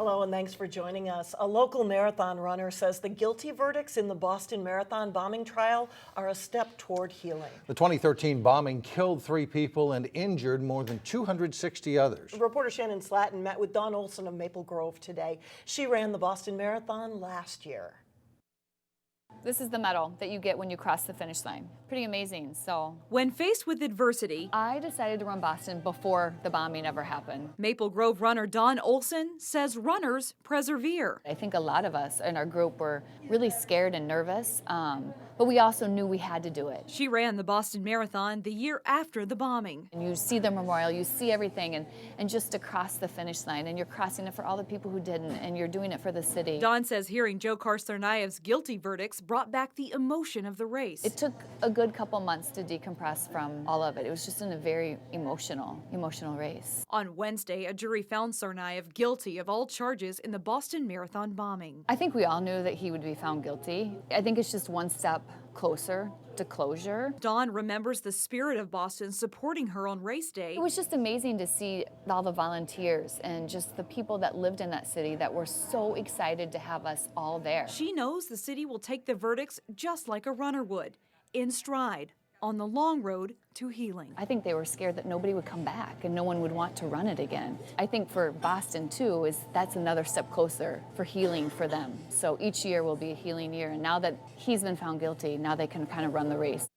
Hello and thanks for joining us. A local marathon runner says the guilty verdicts in the Boston Marathon bombing trial are a step toward healing. The 2013 bombing killed 3 people and injured more than 260 others. Reporter Shannon Slatton met with Dawn Olson of Maple Grove today. She ran the Boston Marathon last year. This is the medal that you get when you cross the finish line. Pretty amazing. So when faced with adversity, I decided to run Boston before the bombing ever happened. Maple Grove runner Dawn Olson says runners persevere. I think a lot of us in our group were really scared and nervous, but we also knew we had to do it. She ran the Boston Marathon the year after the bombing. And you see the memorial, you see everything, and just to cross the finish line, and you're crossing it for all the people who didn't, and you're doing it for the city. Dawn says hearing Dzhokhar Tsarnaev's guilty verdicts brought back the emotion of the race. It took a good couple months to decompress from all of it. It was just in a very emotional race. On Wednesday, a jury found Tsarnaev guilty of all charges in the Boston Marathon bombing. I think we all knew that he would be found guilty. I think it's just one step closer to closure. Dawn remembers the spirit of Boston supporting her on race day. It was just amazing to see all the volunteers and just the people that lived in that city that were so excited to have us all there. She knows the city will take the verdicts just like a runner would, in stride, on the long road to healing. I think they were scared that nobody would come back and no one would want to run it again. I think for Boston too, that's another step closer for healing for them. So each year will be a healing year, and now that he's been found guilty, now they can kind of run the race.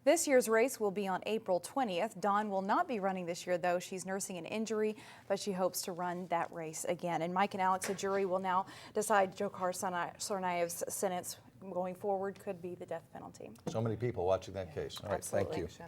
This year's race will be on April 20th. Dawn will not be running this year, though. She's nursing an injury, but she hopes to run that race again. And Mike and Alex, a jury will now decide Dzhokhar Tsarnaev's sentence going forward could be the death penalty. So many people watching that case. All right, Absolutely. thank you.